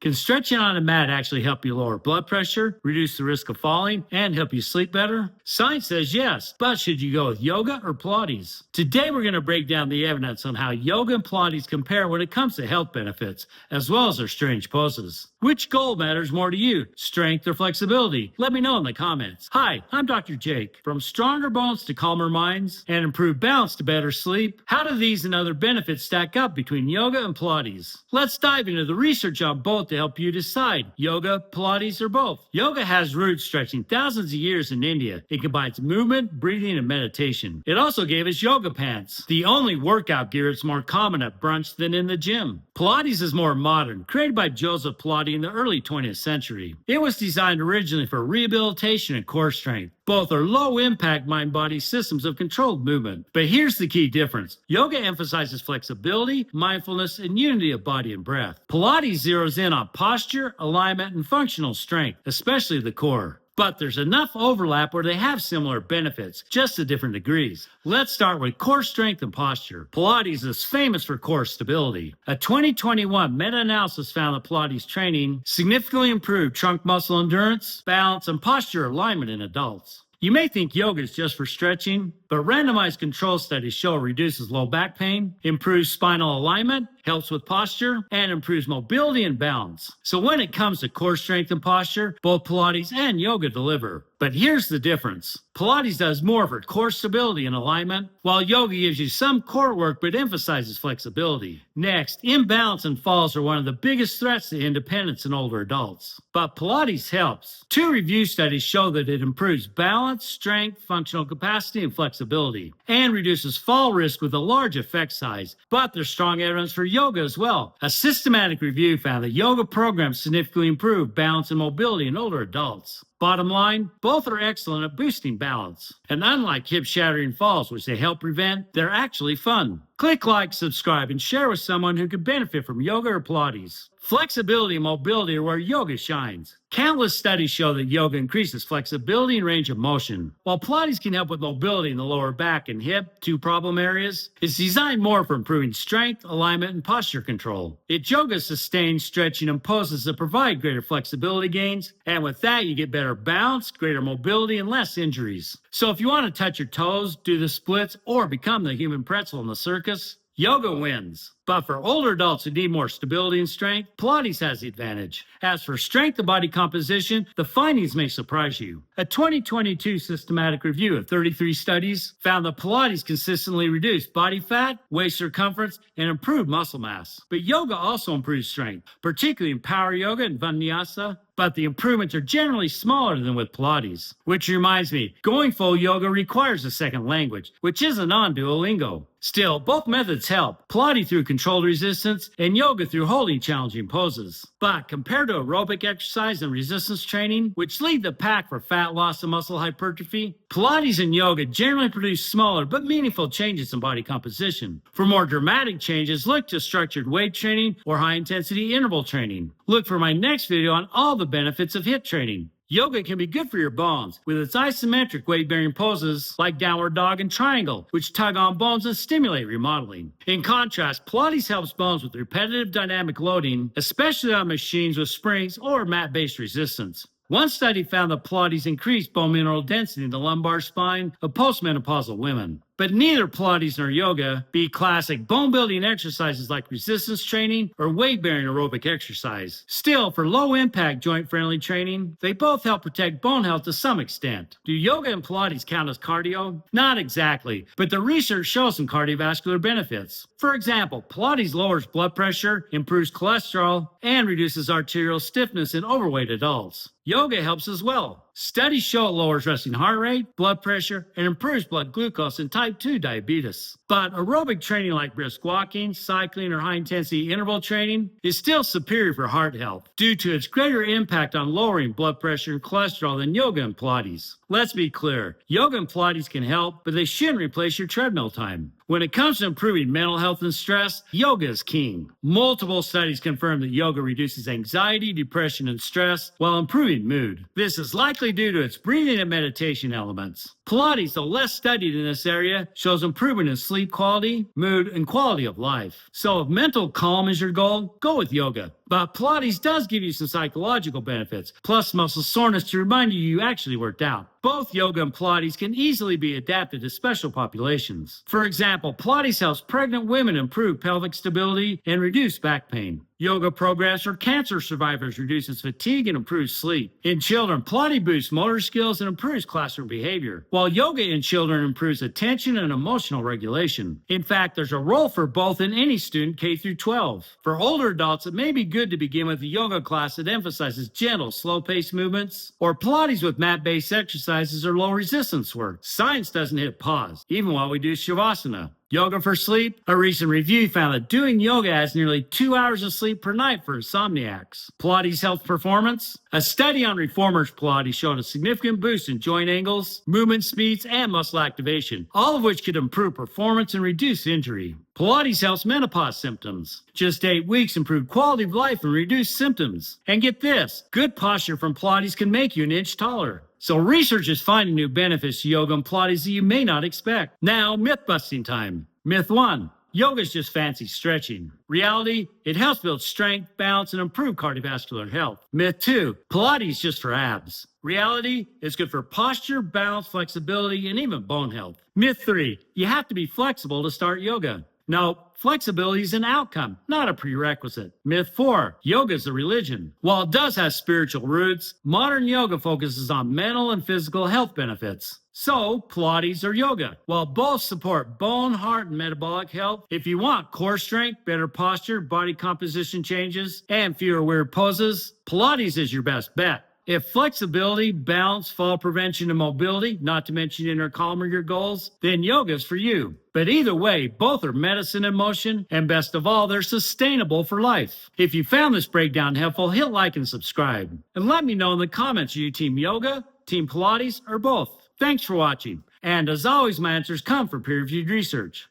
Can stretching on a mat actually help you lower blood pressure, reduce the risk of falling, and help you sleep better? Science says yes, but should you go with yoga or Pilates? Today we're going to break down the evidence on how yoga and Pilates compare when it comes to health benefits, as well as their strange poses. Which goal matters more to you, strength or flexibility? Let me know in the comments. Hi, I'm Dr. Jake. From stronger bones to calmer minds and improved balance to better sleep, how do these and other benefits stack up between yoga and Pilates? Let's dive into the research on both to help you decide, yoga, Pilates, or both. Yoga has roots stretching thousands of years in India. It combines movement, breathing, and meditation. It also gave us yoga pants, the only workout gear that's more common at brunch than in the gym. Pilates is more modern, created by Joseph Pilates in the early 20th century. It was designed originally for rehabilitation and core strength. Both are low-impact mind-body systems of controlled movement. But here's the key difference. Yoga emphasizes flexibility, mindfulness, and unity of body and breath. Pilates zeroes in on posture, alignment, and functional strength, especially the core. But there's enough overlap where they have similar benefits, just to different degrees. Let's start with core strength and posture. Pilates is famous for core stability. A 2021 meta-analysis found that Pilates training significantly improved trunk muscle endurance, balance, and posture alignment in adults. You may think yoga is just for stretching, but randomized control studies show it reduces low back pain, improves spinal alignment, helps with posture, and improves mobility and balance. So when it comes to core strength and posture, both Pilates and yoga deliver. But here's the difference. Pilates does more for core stability and alignment, while yoga gives you some core work but emphasizes flexibility. Next, imbalance and falls are one of the biggest threats to independence in older adults. But Pilates helps. 2 review studies show that it improves balance, strength, functional capacity, and flexibility, and reduces fall risk with a large effect size. But there's strong evidence for yoga as well. A systematic review found that yoga programs significantly improve balance and mobility in older adults. Bottom line, both are excellent at boosting balance. And unlike hip-shattering falls, which they help prevent, they're actually fun. Click like, subscribe, and share with someone who could benefit from yoga or Pilates. Flexibility and mobility are where yoga shines. Countless studies show that yoga increases flexibility and range of motion. While Pilates can help with mobility in the lower back and hip, 2 problem areas, it's designed more for improving strength, alignment, and posture control. Yoga sustains stretching and poses that provide greater flexibility gains, and with that you get better balance, greater mobility, and less injuries. So if you want to touch your toes, do the splits, or become the human pretzel in the circus, yoga wins. But for older adults who need more stability and strength, Pilates has the advantage. As for strength and body composition, the findings may surprise you. A 2022 systematic review of 33 studies found that Pilates consistently reduced body fat, waist circumference, and improved muscle mass. But yoga also improves strength, particularly in power yoga and vinyasa. But the improvements are generally smaller than with Pilates. Which reminds me, going full yoga requires a second language, which isn't on Duolingo. Still, both methods help. Pilates through controlled resistance and yoga through holding challenging poses. But compared to aerobic exercise and resistance training, which lead the pack for fat loss and muscle hypertrophy, Pilates and yoga generally produce smaller but meaningful changes in body composition. For more dramatic changes, look to structured weight training or high-intensity interval training. Look for my next video on all the benefits of HIIT training. Yoga can be good for your bones with its isometric weight-bearing poses like downward dog and triangle, which tug on bones and stimulate remodeling. In contrast, Pilates helps bones with repetitive dynamic loading, especially on machines with springs or mat-based resistance. One study found that Pilates increased bone mineral density in the lumbar spine of postmenopausal women. But neither Pilates nor yoga beat classic bone-building exercises like resistance training or weight-bearing aerobic exercise. Still, for low-impact joint-friendly training, they both help protect bone health to some extent. Do yoga and Pilates count as cardio? Not exactly, but the research shows some cardiovascular benefits. For example, Pilates lowers blood pressure, improves cholesterol, and reduces arterial stiffness in overweight adults. Yoga helps as well. Studies show it lowers resting heart rate, blood pressure, and improves blood glucose in type 2 diabetes. But aerobic training like brisk walking, cycling, or high-intensity interval training is still superior for heart health due to its greater impact on lowering blood pressure and cholesterol than yoga and Pilates. Let's be clear, yoga and Pilates can help, but they shouldn't replace your treadmill time. When it comes to improving mental health and stress, yoga is king. Multiple studies confirm that yoga reduces anxiety, depression, and stress while improving mood. This is likely due to its breathing and meditation elements. Pilates, though less studied in this area, shows improvement in sleep quality, mood, and quality of life. So if mental calm is your goal, go with yoga. But Pilates does give you some psychological benefits, plus muscle soreness to remind you actually worked out. Both yoga and Pilates can easily be adapted to special populations. For example, Pilates helps pregnant women improve pelvic stability and reduce back pain. Yoga programs for cancer survivors reduces fatigue and improves sleep. In children, Pilates boosts motor skills and improves classroom behavior, while yoga in children improves attention and emotional regulation. In fact, there's a role for both in any student K through 12. For older adults, it may be good to begin with a yoga class that emphasizes gentle, slow-paced movements, or Pilates with mat-based exercises or low-resistance work. Science doesn't hit pause, even while we do Shavasana. Yoga for sleep? A recent review found that doing yoga adds nearly 2 hours of sleep per night for insomniacs. Pilates helps performance? A study on reformers Pilates showed a significant boost in joint angles, movement speeds, and muscle activation, all of which could improve performance and reduce injury. Pilates helps menopause symptoms. Just 8 weeks improved quality of life and reduced symptoms. And get this, good posture from Pilates can make you an inch taller. So research is finding new benefits to yoga and Pilates that you may not expect. Now, myth-busting time. Myth 1. Yoga is just fancy stretching. Reality, it helps build strength, balance, and improve cardiovascular health. Myth 2. Pilates is just for abs. Reality, it's good for posture, balance, flexibility, and even bone health. Myth 3. You have to be flexible to start yoga. No, flexibility is an outcome, not a prerequisite. Myth 4. Yoga is a religion. While it does have spiritual roots, modern yoga focuses on mental and physical health benefits. So, Pilates or yoga. While both support bone, heart, and metabolic health, if you want core strength, better posture, body composition changes, and fewer weird poses, Pilates is your best bet. If flexibility, balance, fall prevention, and mobility, not to mention inner calm, are your goals, then yoga is for you. But either way, both are medicine in motion, and best of all, they're sustainable for life. If you found this breakdown helpful, hit like and subscribe. And let me know in the comments, are you team yoga, team Pilates, or both? Thanks for watching. And as always, my answers come from peer-reviewed research.